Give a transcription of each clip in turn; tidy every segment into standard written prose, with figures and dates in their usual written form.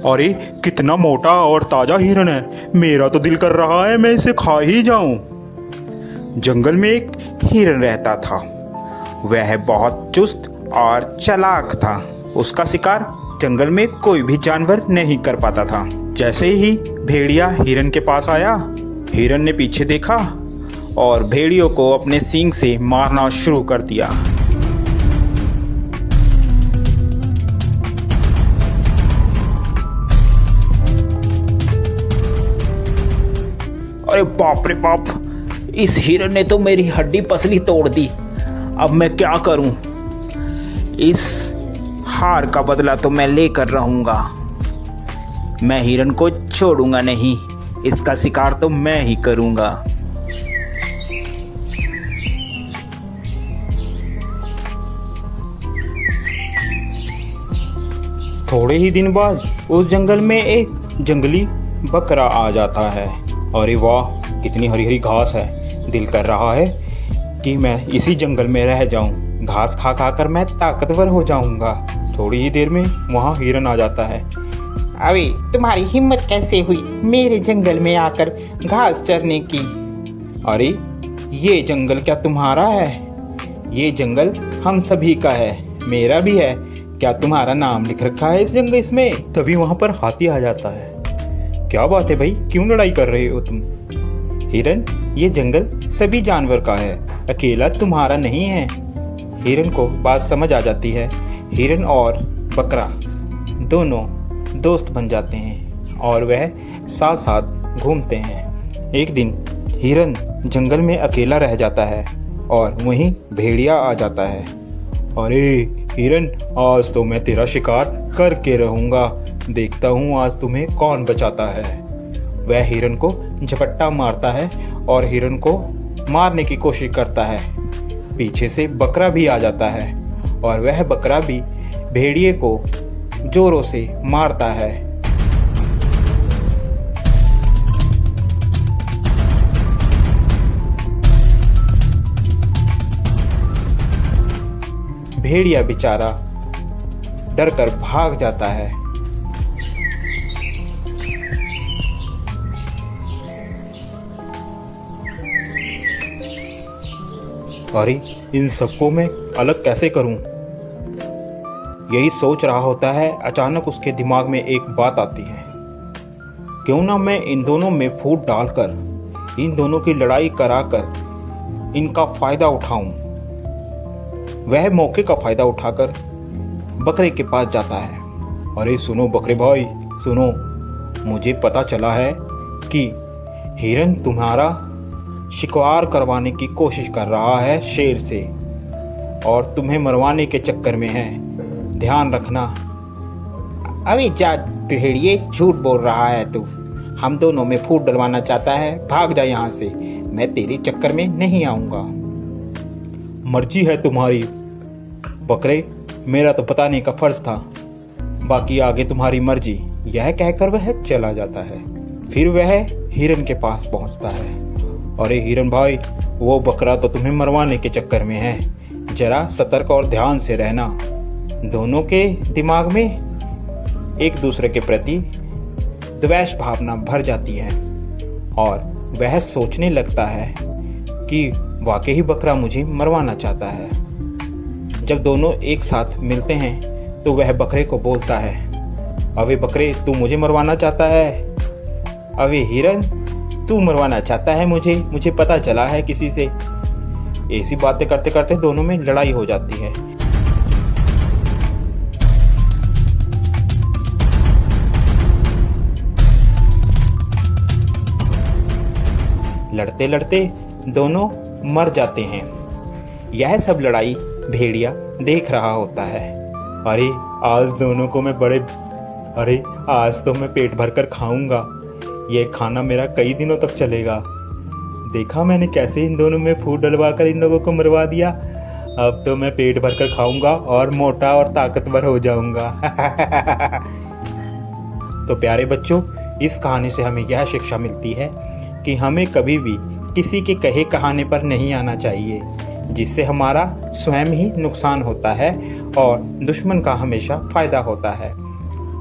अरे कितना मोटा और ताजा हिरन है, मेरा तो दिल कर रहा है मैं इसे खा ही जाऊं। जंगल में एक हिरन रहता था। वह बहुत चुस्त और चालाक था। उसका शिकार जंगल में कोई भी जानवर नहीं कर पाता था। जैसे ही भेड़िया हिरन के पास आया, हिरन ने पीछे देखा और भेड़ियों को अपने सींग से मारना शुरू कर दिया। अरे बाप रे बाप, इस हिरन ने तो मेरी हड्डी पसली तोड़ दी। अब मैं क्या करूं? इस हार का बदला तो मैं लेकर रहूंगा। मैं हिरन को छोड़ूंगा नहीं, इसका शिकार तो मैं ही करूंगा। थोड़े ही दिन बाद उस जंगल में एक जंगली बकरा आ जाता है। अरे वाह, कितनी हरी हरी घास है। दिल कर रहा है कि मैं इसी जंगल में रह जाऊं। घास खा खा कर मैं ताकतवर हो जाऊंगा। थोड़ी ही देर में वहाँ हिरन आ जाता है। अरे तुम्हारी हिम्मत कैसे हुई मेरे जंगल में आकर घास चरने की? अरे ये जंगल क्या तुम्हारा है? ये जंगल हम सभी का है, मेरा भी है। क्या तुम्हारा नाम लिख रखा है इस जंगल इसमें? तभी वहां पर हाथी आ जाता है। क्या बात है भाई, क्यों लड़ाई कर रहे हो तुम? हिरन, ये जंगल सभी जानवर का है, अकेला तुम्हारा नहीं है। हिरन को बात समझ आ जाती है। हिरन और बकरा दोनों दोस्त बन जाते हैं और वह साथ साथ घूमते हैं। एक दिन हिरन जंगल में अकेला रह जाता है और वहीं भेड़िया आ जाता है। अरे हिरन, आज तो मैं तेरा शिकार करके रहूंगा। देखता हूँ आज तुम्हें कौन बचाता है। वह हिरन को झपट्टा मारता है और हिरन को मारने की कोशिश करता है। पीछे से बकरा भी आ जाता है और वह बकरा भी भेड़िए को जोरों से मारता है। भेड़िया बेचारा डरकर भाग जाता है। अरे इन सबको मैं अलग कैसे करूं? यही सोच रहा होता है, अचानक उसके दिमाग में एक बात आती है। क्यों ना मैं इन दोनों में फूट डालकर इन दोनों की लड़ाई कराकर इनका फायदा उठाऊं। वह मौके का फायदा उठाकर बकरे के पास जाता है। अरे सुनो बकरे भाई, सुनो, मुझे पता चला है कि हिरन तुम्हारा शिकार करवाने की कोशिश कर रहा है शेर से और तुम्हें मरवाने के चक्कर में है। ध्यान रखना। अभी जा भेड़िए, झूठ बोल रहा है तू। हम दोनों में फूट डलवाना चाहता है, भाग जा यहाँ से। मैं तेरे चक्कर में नहीं आऊंगा। मर्जी है तुम्हारी बकरे, मेरा तो बताने का फर्ज था, बाकी आगे तुम्हारी मर्जी। यह कहकर वह चला जाता है। फिर वह हिरन के पास पहुंचता है। अरे हिरन भाई, वो बकरा तो तुम्हें मरवाने के चक्कर में है, जरा सतर्क और ध्यान से रहना। दोनों के दिमाग में एक दूसरे के प्रति द्वेष भावना भर जाती है और वह सोचने लगता है कि वाकई ही बकरा मुझे मरवाना चाहता है। जब दोनों एक साथ मिलते हैं तो वह बकरे को बोलता है, अबे बकरे, तू मुझे मरवाना चाहता है? अबे हिरन, तू मरवाना चाहता है मुझे पता चला है किसी से। ऐसी बातें करते करते दोनों में लड़ाई हो जाती है। लड़ते लड़ते दोनों मर जाते हैं। यह सब लड़ाई भेड़िया देख रहा होता है। अरे आज तो मैं पेट भरकर खाऊंगा। यह खाना मेरा कई दिनों तक चलेगा। देखा मैंने कैसे इन दोनों में फूट डलवाकर इन लोगों को मरवा दिया। अब तो मैं पेट भरकर खाऊंगा और मोटा और ताकतवर हो जाऊंगा। तो प्यारे बच्चों, इस कहानी से हमें यह शिक्षा मिलती है कि हमें कभी भी किसी के कहे कहाने पर नहीं आना चाहिए, जिससे हमारा स्वयं ही नुकसान होता है और दुश्मन का हमेशा फायदा होता है।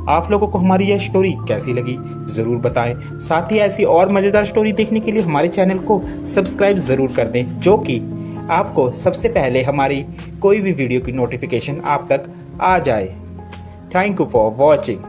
आप लोगों को हमारी यह स्टोरी कैसी लगी ज़रूर बताएं। साथ ही ऐसी और मज़ेदार स्टोरी देखने के लिए हमारे चैनल को सब्सक्राइब ज़रूर कर दें, जो कि आपको सबसे पहले हमारी कोई भी वीडियो की नोटिफिकेशन आप तक आ जाए। Thank you for watching.